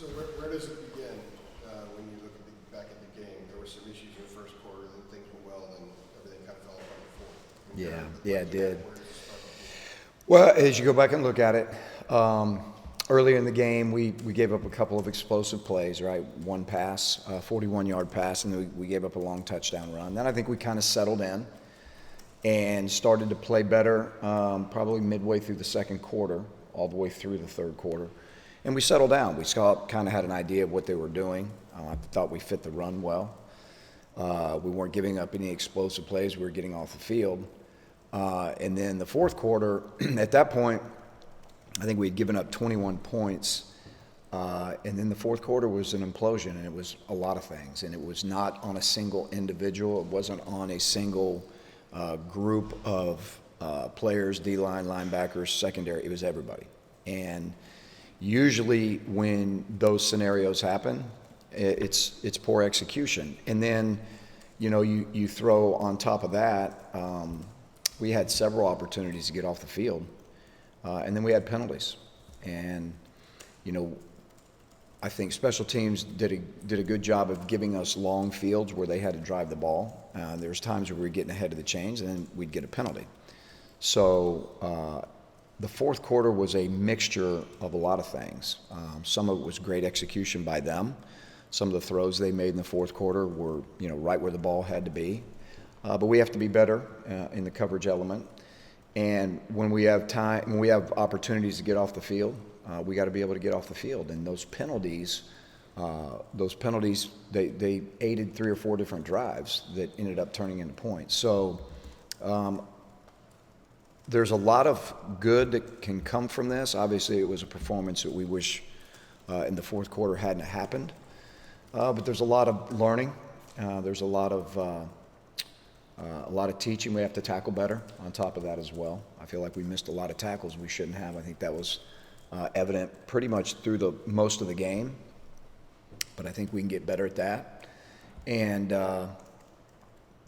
So where does it begin when you look back at the game? There were some issues in the first quarter, then things went well, then everything kind of fell apart in the fourth. Yeah, it did. Where does it start? Well, as you go back and look at it, earlier in the game, we gave up a couple of explosive plays, right? One pass, 41-yard pass, and then we gave up a long touchdown run. Then I think we kind of settled in and started to play better probably midway through the second quarter, all the way through the third quarter. And we settled down. We kind of had an idea of what they were doing. I thought we fit the run well. We weren't giving up any explosive plays. We were getting off the field. And then the fourth quarter, at that point, I think we had given up 21 points. And then the fourth quarter was an implosion, and it was a lot of things. And it was not on a single individual. It wasn't on a single group of players, D-line, linebackers, secondary. It was everybody. And usually when those scenarios happen, it's poor execution. And then, you throw on top of that, we had several opportunities to get off the field. And then we had penalties. And, I think special teams did a good job of giving us long fields where they had to drive the ball. There's times where we were getting ahead of the chains, and then we'd get a penalty. So the fourth quarter was a mixture of a lot of things. Some of it was great execution by them. Some of the throws they made in the fourth quarter were, right where the ball had to be. But we have to be better in the coverage element. And when we have opportunities to get off the field, we got to be able to get off the field. And those penalties, they aided 3 or 4 different drives that ended up turning into points. So there's a lot of good that can come from this. Obviously, it was a performance that we wish in the fourth quarter hadn't happened. But there's a lot of learning. There's a lot of teaching. We have to tackle better on top of that as well. I feel like we missed a lot of tackles we shouldn't have. I think that was evident pretty much through most of the game. But I think we can get better at that. And,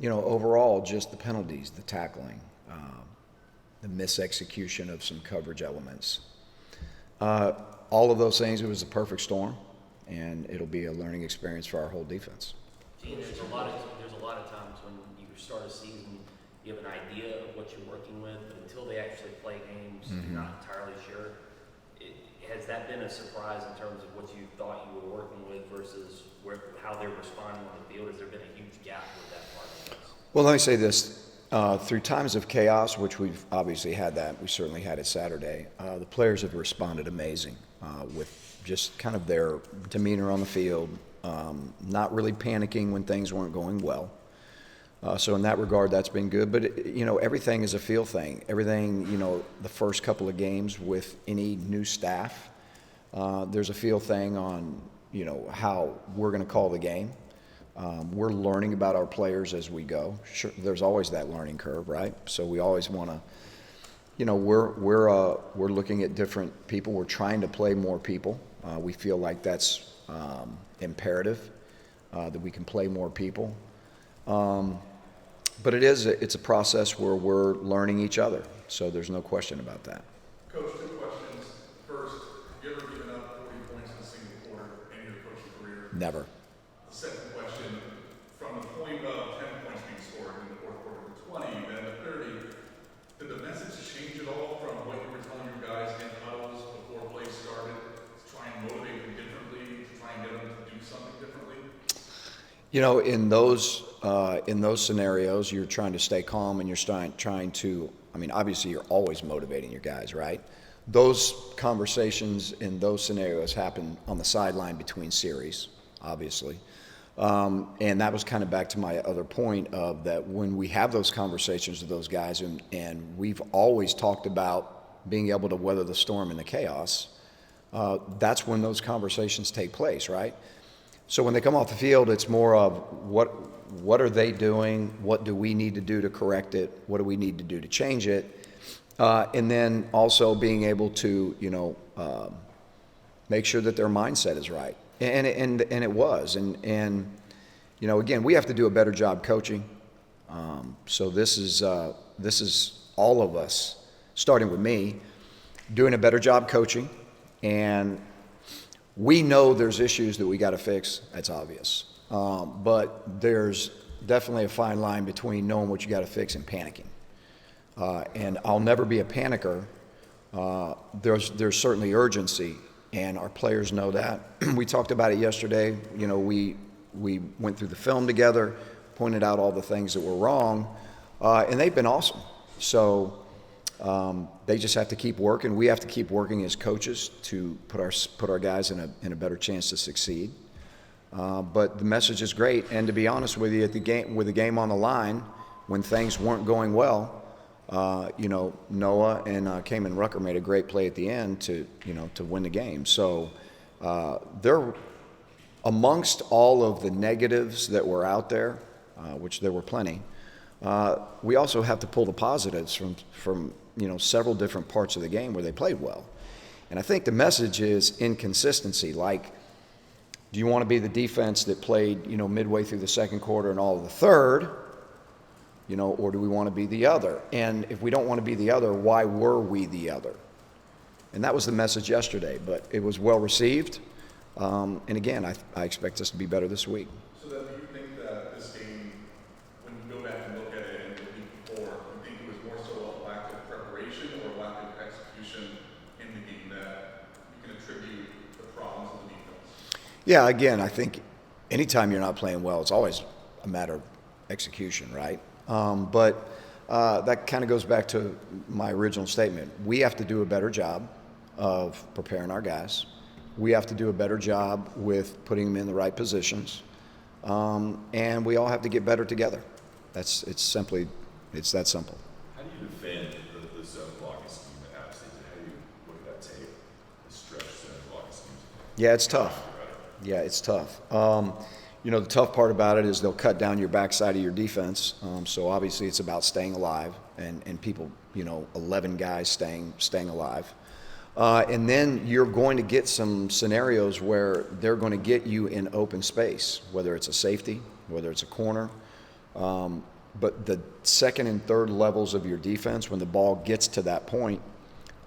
overall, just the penalties, the tackling, the misexecution of some coverage elements. All of those things, it was a perfect storm, and it'll be a learning experience for our whole defense. Gene, there's a lot of times when you start a season, you have an idea of what you're working with, but until they actually play games, you're not entirely sure. Has that been a surprise in terms of what you thought you were working with versus how they're responding on the field? Has there been a huge gap with that part of this? Well, let me say this. Through times of chaos, which we've obviously had that, we certainly had it Saturday, the players have responded amazing with just kind of their demeanor on the field, not really panicking when things weren't going well. So in that regard, that's been good. But, everything is a feel thing. Everything, the first couple of games with any new staff, there's a feel thing on, how we're going to call the game. We're learning about our players as we go. Sure, there's always that learning curve, right? So we always want to, we're looking at different people. We're trying to play more people. We feel like that's imperative, that we can play more people. But it's a process where we're learning each other. So there's no question about that. Coach, 2 questions. First, have you ever given up 40 points in a single quarter in your coaching career? Never. The second question, from the point of 10 points being scored in the fourth quarter to 20, then to 30, did the message change at all from what you were telling your guys in huddles before play started to try and motivate them differently, to try and get them to do something differently? In those scenarios, you're trying to stay calm and you're trying to, obviously you're always motivating your guys, right? Those conversations in those scenarios happen on the sideline between series, obviously. And that was kind of back to my other point of that when we have those conversations with those guys, and we've always talked about being able to weather the storm and the chaos, that's when those conversations take place, right? So when they come off the field, it's more of what are they doing? What do we need to do to correct it? What do we need to do to change it? And then also being able to, make sure that their mindset is right. And it was. And again, we have to do a better job coaching. So this is all of us, starting with me, doing a better job coaching. And We know there's issues that we got to fix. That's obvious. But there's definitely a fine line between knowing what you got to fix and panicking. And I'll never be a panicker. There's certainly urgency, and our players know that. We talked about it yesterday. You know, we went through the film together, pointed out all the things that were wrong, and they've been awesome. So they just have to keep working. We have to keep working as coaches to put our guys in a better chance to succeed. But the message is great. And to be honest with you, with the game on the line, when things weren't going well, you know, Noah and Kamen Rucker made a great play at the end to win the game. So they're amongst all of the negatives that were out there, which there were plenty. We also have to pull the positives from several different parts of the game where they played well. And I think the message is inconsistency. Like, do you want to be the defense that played, midway through the second quarter and all of the third, or do we want to be the other? And if we don't want to be the other, why were we the other? And that was the message yesterday, but it was well received. And again, I expect us to be better this week. So then do you think that this game, when you go back and look at it and the week before, you think it was more so a lack of preparation or lack of execution in the game that you can attribute the problems of the defense? Yeah, again, I think anytime you're not playing well, it's always a matter of execution, right? But that kind of goes back to my original statement. We have to do a better job of preparing our guys. We have to do a better job with putting them in the right positions. And we all have to get better together. It's that simple. How do you defend the zone blocking scheme at App State? How do you look at that tape, the stretch zone blocking scheme? Yeah, it's tough. Yeah, it's tough. The tough part about it is they'll cut down your backside of your defense. So obviously it's about staying alive and people, 11 guys staying alive. And then you're going to get some scenarios where they're going to get you in open space, whether it's a safety, whether it's a corner. But the second and third levels of your defense, when the ball gets to that point,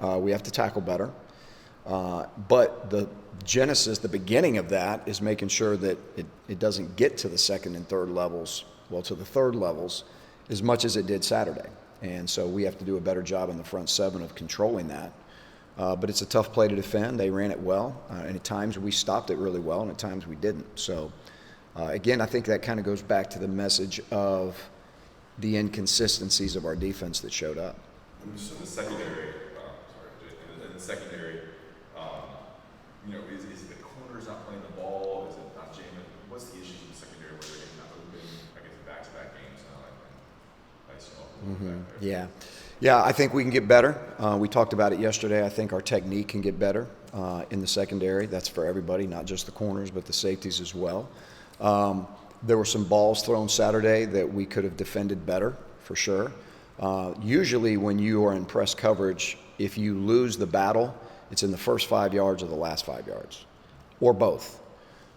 we have to tackle better. But the genesis, the beginning of that, is making sure that it doesn't get to the second and third levels, to the third levels, as much as it did Saturday. And so we have to do a better job in the front seven of controlling that. But it's a tough play to defend. They ran it well, and at times we stopped it really well, and at times we didn't. So, again, I think that kind of goes back to the message of the inconsistencies of our defense that showed up. So the secondary, in the secondary, is it the corners not playing the ball? Is it not jamming? What's the issue in the secondary where they're not open? I guess back-to-back games now. Yeah, I think we can get better. We talked about it yesterday. I think our technique can get better in the secondary. That's for everybody, not just the corners, but the safeties as well. There were some balls thrown Saturday that we could have defended better, for sure. Usually when you are in press coverage, if you lose the battle, it's in the first 5 yards or the last 5 yards, or both.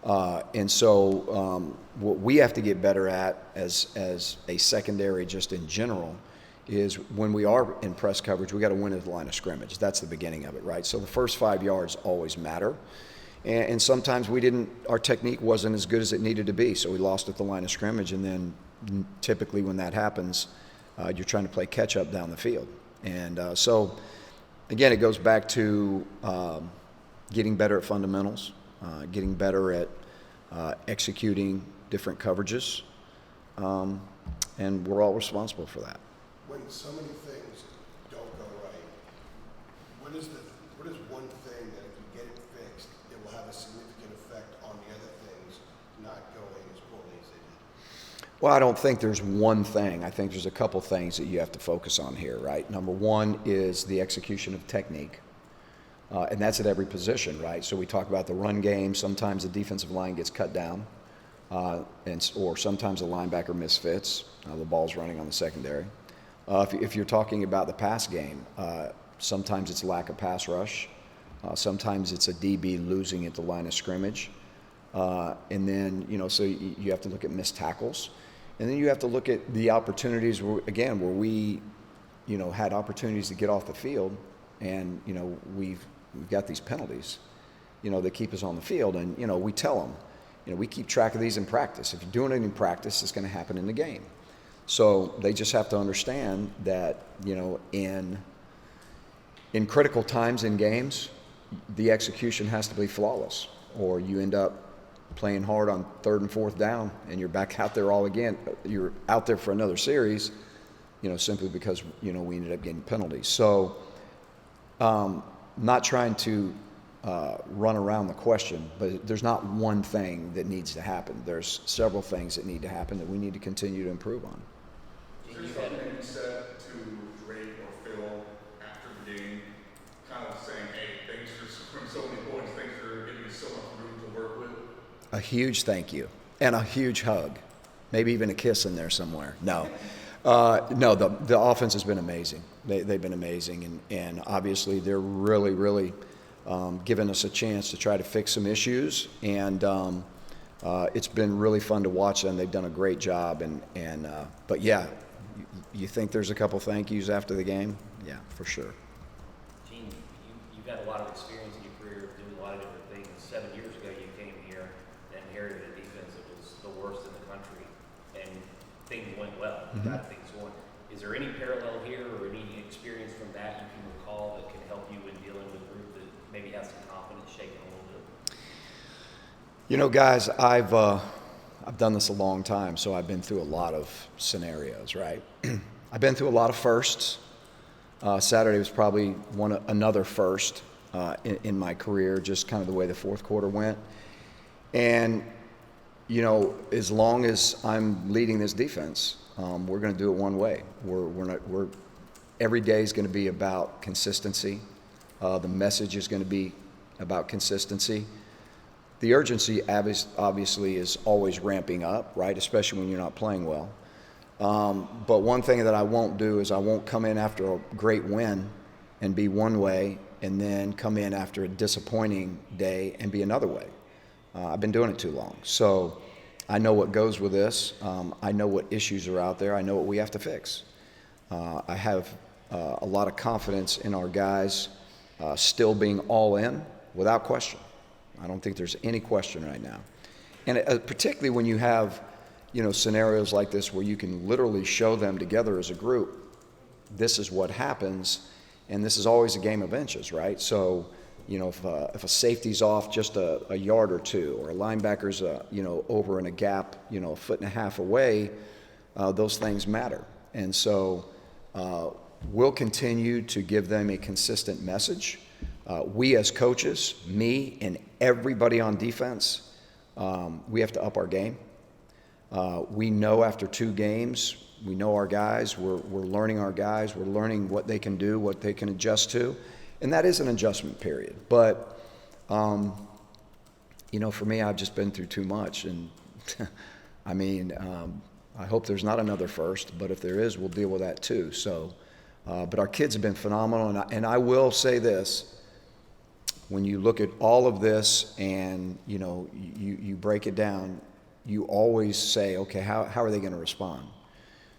And so what we have to get better at as a secondary just in general is when we are in press coverage, we got to win at the line of scrimmage. That's the beginning of it, right? So the first 5 yards always matter. And sometimes our technique wasn't as good as it needed to be, so we lost at the line of scrimmage. And then typically when that happens, you're trying to play catch up down the field. And so, again, it goes back to getting better at fundamentals, getting better at executing different coverages, and we're all responsible for that. When so many things don't go right, what is one thing that if you get it fixed, it will have a significant effect on the other things not going as poorly as they did? Well, I don't think there's one thing. I think there's a couple things that you have to focus on here, right? Number one is the execution of technique. And that's at every position, right? So we talk about the run game. Sometimes the defensive line gets cut down, or sometimes the linebacker misfits. The ball's running on the secondary. If you're talking about the pass game, sometimes it's lack of pass rush. Sometimes it's a DB losing at the line of scrimmage. And then, so you have to look at missed tackles. And then you have to look at the opportunities, where we, had opportunities to get off the field, and, we've got these penalties. that keep us on the field. And, we tell them, we keep track of these in practice. If you're doing it in practice, it's going to happen in the game. So they just have to understand that, in critical times in games, the execution has to be flawless, or you end up playing hard on 3rd and 4th down, and you're back out there you're out there for another series, simply because, we ended up getting penalties. So, not trying to run around the question, but there's not one thing that needs to happen. There's several things that need to happen that we need to continue to improve on. Is there something you said to Drake or Phil after the game, kind of saying, hey, thanks for scoring so many points, thanks for giving us so much room to work with? A huge thank you and a huge hug, maybe even a kiss in there somewhere. No, the offense has been amazing. They've been amazing, and obviously they're really, really giving us a chance to try to fix some issues, and it's been really fun to watch them. They've done a great job, but yeah, you think there's a couple thank yous after the game? Yeah, for sure. Gene, you've had a lot of experience in your career doing a lot of different things. 7 years ago, you came here and inherited a defense that was the worst in the country, and things went well. You got things going. Is there any parallel here or any experience from that you can recall that can help you in dealing with a group that maybe has some confidence shaken a little bit? Guys, I've done this a long time, so I've been through a lot of scenarios, right? I've been through a lot of firsts. Saturday was probably another first in my career, just kind of the way the fourth quarter went. And, as long as I'm leading this defense, we're going to do it one way. Every day is going to be about consistency. The message is going to be about consistency. The urgency obviously is always ramping up, right? Especially when you're not playing well. But one thing that I won't do is I won't come in after a great win and be one way, and then come in after a disappointing day and be another way. I've been doing it too long. So I know what goes with this. I know what issues are out there. I know what we have to fix. I have a lot of confidence in our guys still being all in without question. I don't think there's any question right now. And particularly when you have, scenarios like this where you can literally show them together as a group, this is what happens, and this is always a game of inches, right? So, if a safety's off just a yard or two, or a linebacker's, over in a gap, a foot and a half away, those things matter. And so we'll continue to give them a consistent message. We as coaches, me and everybody on defense, we have to up our game. We know after 2 games, we know our guys, we're learning our guys, we're learning what they can do, what they can adjust to, and that is an adjustment period. But, for me, I've just been through too much, and I hope there's not another first, but if there is, we'll deal with that too. So, but our kids have been phenomenal, and I will say this. When you look at all of this and, you break it down, you always say, okay, how are they going to respond?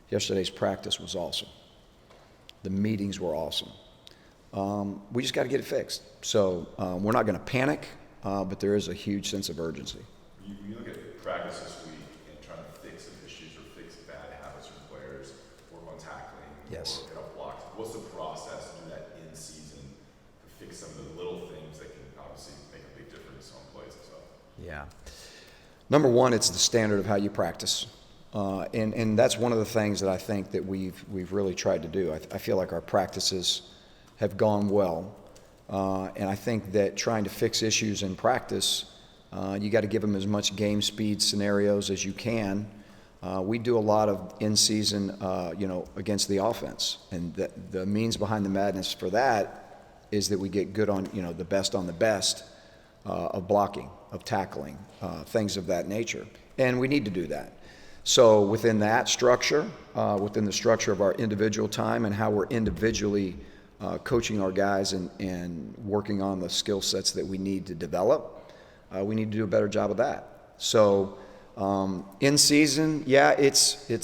Yesterday's practice was awesome. The meetings were awesome. We just got to get it fixed. So we're not going to panic, but there is a huge sense of urgency. When you look at practice this week and trying to fix some issues or fix bad habits from players, work on tackling, Yes. or get up blocks, what's the process to do that in season to fix some of the little things that can obviously make a big difference on plays and stuff? Yeah. Number one, it's the standard of how you practice. And that's one of the things that I think that we've really tried to do. I feel like our practices have gone well. And I think that trying to fix issues in practice, you got to give them as much game speed scenarios as you can. We do a lot of in-season, against the offense. And the means behind the madness for that is that we get good on, the best on the best of blocking, of tackling, things of that nature. And we need to do that. So within that structure, within the structure of our individual time and how we're individually coaching our guys and working on the skill sets that we need to develop, we need to do a better job of that. So in season, yeah, it's you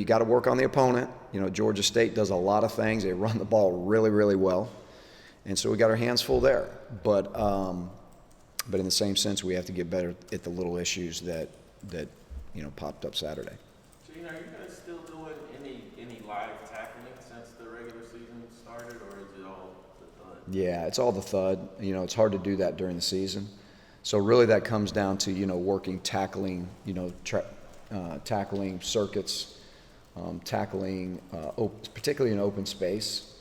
got to work on the opponent. Georgia State does a lot of things. They run the ball really, really well. And so we got our hands full there. but in the same sense, we have to get better at the little issues that popped up Saturday. Gene, are you guys still doing any live tackling since the regular season started, or is it all the thud? Yeah, it's all the thud. It's hard to do that during the season. So really that comes down to, working tackling, tackling circuits, tackling, particularly in open space.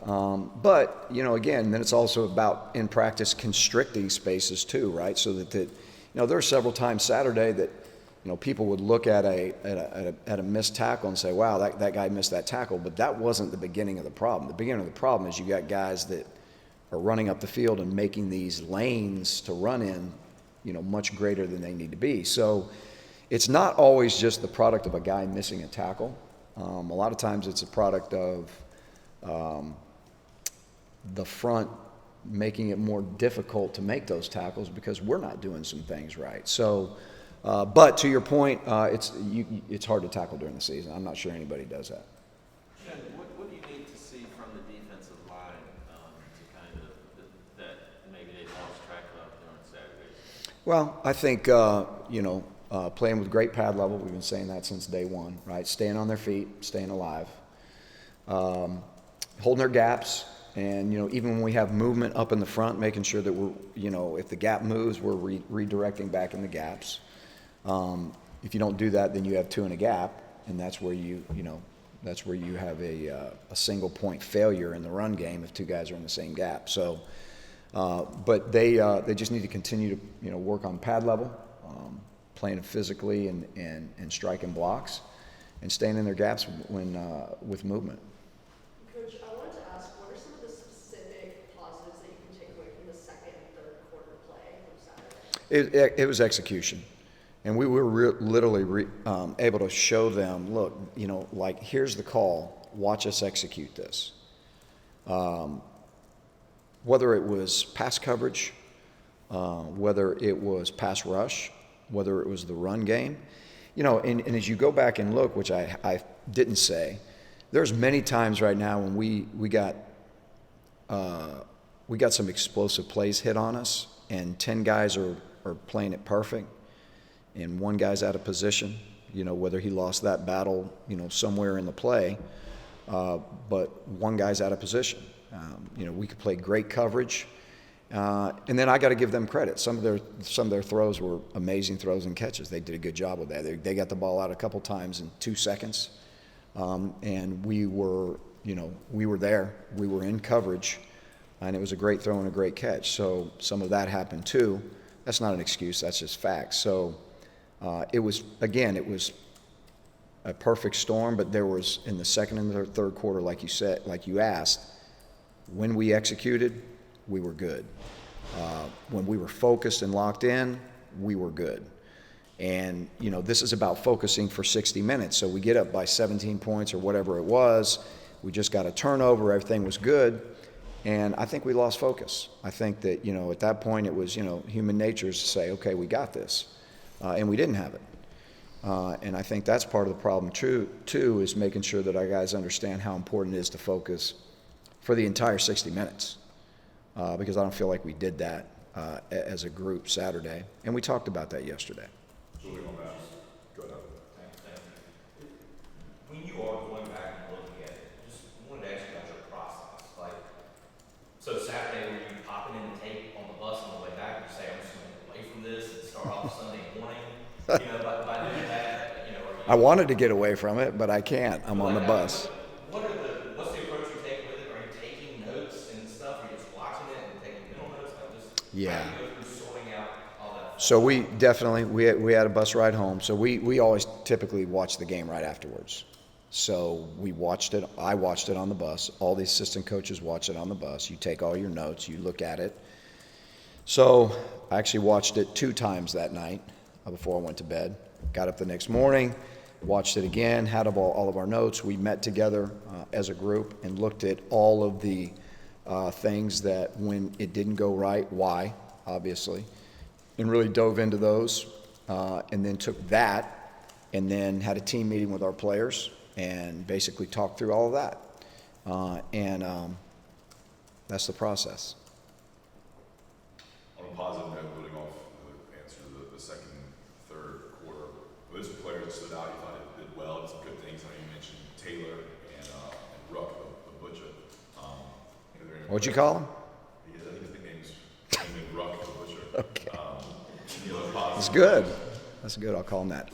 But, again, then it's also about in practice constricting spaces too, right? So that, there are several times Saturday that, people would look at a missed tackle and say, wow, that guy missed that tackle. But that wasn't the beginning of the problem. The beginning of the problem is you got guys that are running up the field and making these lanes to run in, much greater than they need to be. So it's not always just the product of a guy missing a tackle. A lot of times it's a product of the front making it more difficult to make those tackles because we're not doing some things right. So, but to your point, it's hard to tackle during the season. I'm not sure anybody does that. And what do you need to see from the defensive line to kind of that maybe they lost track of during Saturday? Well, I think, playing with great pad level, we've been saying that since day one, right? Staying on their feet, staying alive, holding their gaps, and, even when we have movement up in the front, making sure that we're, if the gap moves, we're redirecting back in the gaps. If you don't do that, then you have two in a gap, and that's where that's where you have a single point failure in the run game if two guys are in the same gap. So, but they just need to continue to work on pad level, playing physically and striking blocks, and staying in their gaps when with movement. Coach, I wanted to ask, what are some of the specific positives that you can take away from the second and third quarter play from Saturday? It was execution. And we were literally able to show them, look, here's the call, watch us execute this. Whether it was pass coverage, whether it was pass rush, whether it was the run game, and as you go back and look, which I didn't say, there's many times right now when we got some explosive plays hit on us, and 10 guys are playing it perfect, and one guy's out of position, whether he lost that battle, somewhere in the play, but one guy's out of position. We could play great coverage, and then I got to give them credit. Some of their throws were amazing throws and catches. They did a good job with that. They got the ball out a couple times in 2 seconds, and we were there. We were in coverage, and it was a great throw and a great catch. So some of that happened too. That's not an excuse. That's just facts. So it was a perfect storm, but there was in the second and the third quarter, like you asked, when we executed, we were good. When we were focused and locked in, we were good. And, this is about focusing for 60 minutes. So we get up by 17 points or whatever it was. We just got a turnover. Everything was good. And I think we lost focus. I think that, at that point it was, human nature is to say, okay, we got this. And we didn't have it. And I think that's part of the problem too, is making sure that our guys understand how important it is to focus for the entire 60 minutes. Because I don't feel like we did that as a group Saturday. And we talked about that yesterday. Julie on that. Go ahead. Thank you. When you are going back and looking at it, just wanted to ask you about your process. So Saturday, were you popping in the tape on the bus on the way back and you say, I'm just going to get away from this and start off Sunday morning? By doing that, I wanted to get away from it, but I can't. I'm on the bus. What's the approach you take with it? Are you taking notes and stuff? Are you just watching it and taking mental notes? Yeah. How do you go through sorting out all that? So we had a bus ride home. So we always typically watch the game right afterwards. So we watched it. I watched it on the bus. All the assistant coaches watch it on the bus. You take all your notes. You look at it. So I actually watched it 2 times that night before I went to bed. Got up the next morning, watched it again, had all of our notes. We met together as a group and looked at all of the things that when it didn't go right, why, obviously, and really dove into those, and then took that and then had a team meeting with our players and basically talked through all of that. And that's the process. out, you thought it did well, did some good things. I know you mentioned Taylor and Ruck, the butcher. What'd you call him? I think his nickname's Ruck, the butcher. Okay. You know, positive. That's good. That's good. I'll call him that.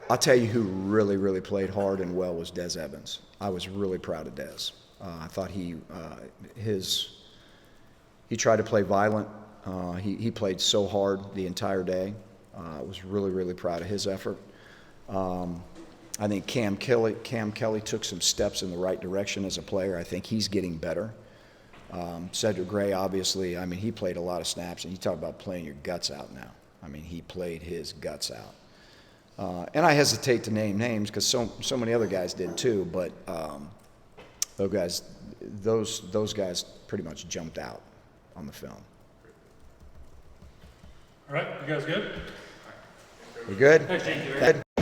I'll tell you who really, really played hard and well was Des Evans. I was really proud of Des. I thought he tried to play violent. He played so hard the entire day. I was really, really proud of his effort. I think Cam Kelly took some steps in the right direction as a player. I think he's getting better. Cedric Gray, obviously, I mean, he played a lot of snaps, and you talk about playing your guts out now. I mean, he played his guts out. And I hesitate to name names because so many other guys did too, but those guys pretty much jumped out on the film. All right, you guys good? We good? Thanks, Gene. Good?